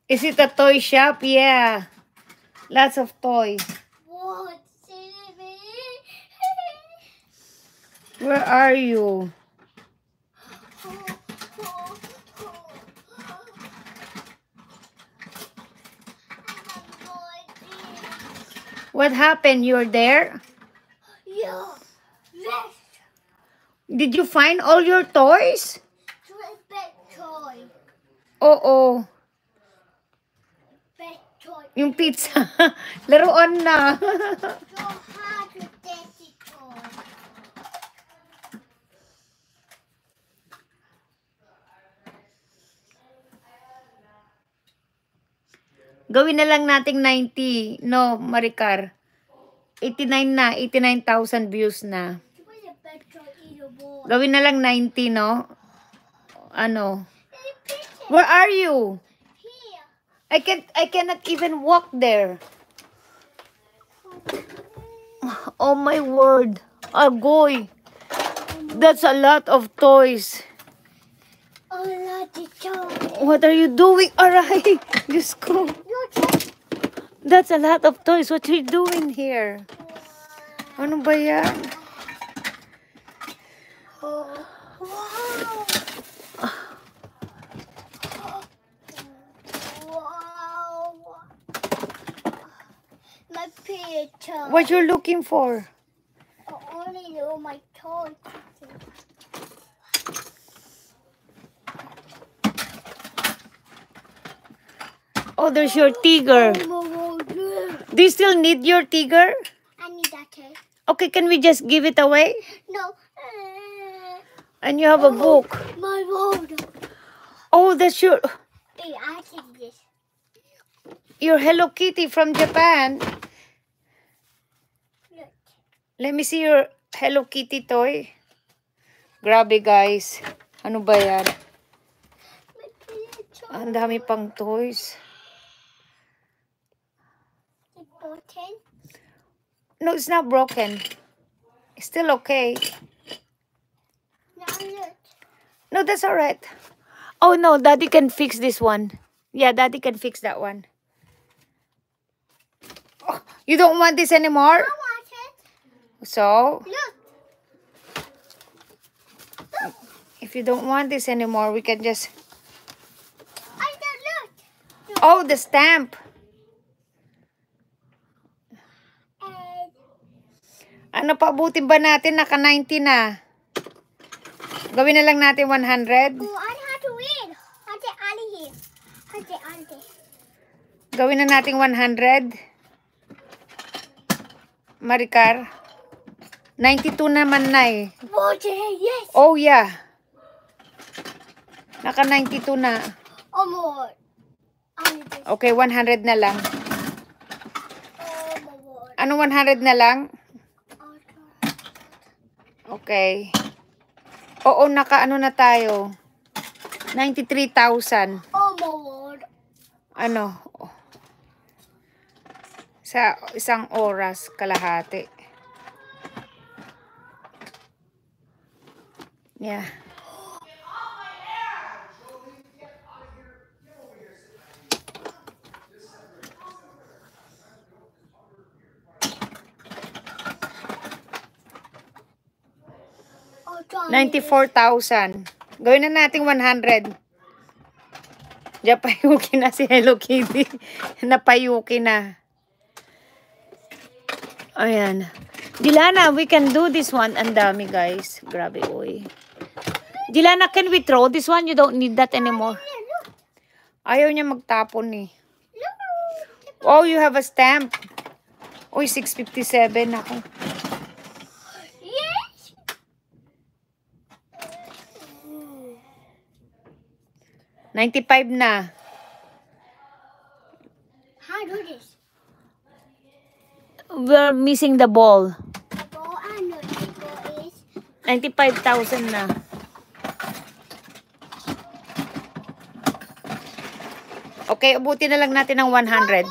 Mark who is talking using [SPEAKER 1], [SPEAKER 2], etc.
[SPEAKER 1] Is it a toy shop? Yeah. Lots of toys.
[SPEAKER 2] What?
[SPEAKER 1] Where are you? What happened? You're there?
[SPEAKER 2] Yeah. Yes.
[SPEAKER 1] Did you find all your toys?
[SPEAKER 2] Pet toy.
[SPEAKER 1] Oo.
[SPEAKER 2] Pet toy.
[SPEAKER 1] Yung pizza. Laruan na.
[SPEAKER 2] So hard to daddy toy.
[SPEAKER 1] Gawin na lang nating 90. No, Maricar. 89 na. 89,000 views na.
[SPEAKER 2] Pet toy is a boy.
[SPEAKER 1] Gawin na lang 90, no? Ano? Where are you?
[SPEAKER 2] Here.
[SPEAKER 1] I cannot even walk there. Oh my word. Agoy. That's a lot of toys.
[SPEAKER 2] Oh, not the toy.
[SPEAKER 1] What are you doing? Aray. Diyos ko. That's a lot of toys. What are you doing here? Ano ba yan?
[SPEAKER 2] Wow. Wow. My picture.
[SPEAKER 1] What you're looking for?
[SPEAKER 2] I only know my toy.
[SPEAKER 1] Oh, there's your tiger. Do you still need your tiger?
[SPEAKER 2] I need that too.
[SPEAKER 1] Okay, can we just give it away?
[SPEAKER 2] No.
[SPEAKER 1] And you have a book.
[SPEAKER 2] My road.
[SPEAKER 1] Oh, that's your
[SPEAKER 2] Hey, I take this.
[SPEAKER 1] Hello Kitty from Japan.
[SPEAKER 2] Look.
[SPEAKER 1] Let me see your Hello Kitty toy. Grabe, guys. Ano ba yan?
[SPEAKER 2] My picture.
[SPEAKER 1] Ang dami pang toys.
[SPEAKER 2] Important.
[SPEAKER 1] No, it's not broken. It's still okay.
[SPEAKER 2] Now look.
[SPEAKER 1] No, that's all right. Oh, no, Daddy can fix this one. Yeah, Daddy can fix that one. Oh, you don't want this anymore?
[SPEAKER 2] I want it.
[SPEAKER 1] So,
[SPEAKER 2] Look.
[SPEAKER 1] if you don't want this anymore, we can just...
[SPEAKER 2] I don't look.
[SPEAKER 1] Oh, the stamp.
[SPEAKER 2] And
[SPEAKER 1] Ano pa, buti ba natin? Naka 90 na. Gawin na lang natin 100.
[SPEAKER 2] oh, I have to win. Ate, Ali here. Ate.
[SPEAKER 1] Gawin na natin 100. Maricar. 92 naman na eh.
[SPEAKER 2] Yes.
[SPEAKER 1] Oh, yeah. Naka 92 na.
[SPEAKER 2] Oh, more. I need this.
[SPEAKER 1] Okay, 100 na lang.
[SPEAKER 2] Oh, more.
[SPEAKER 1] Ano 100 na lang? Okay. Oo, naka ano na tayo. 93,000.
[SPEAKER 2] Oh, more.
[SPEAKER 1] Ano? Sa isang oras kalahati. Yeah.
[SPEAKER 2] Oh, Johnny.
[SPEAKER 1] 94,000. Gawin na natin 100. Napayuki na si Hello Kitty. Napayuki na. Ayan. Dilana, we can do this one. Ang dami, guys. Grabe, oy. Dilana, can we throw this one? You don't need that anymore.
[SPEAKER 2] Look.
[SPEAKER 1] Ayaw niya magtapon eh.
[SPEAKER 2] Look.
[SPEAKER 1] Oh, you have a stamp. Uy, 657 ako.
[SPEAKER 2] Yes.
[SPEAKER 1] 95 na.
[SPEAKER 2] How do this?
[SPEAKER 1] We're missing the ball.
[SPEAKER 2] The ball and the ball is
[SPEAKER 1] 95,000 na. Okay, ubuti na lang natin ng 100.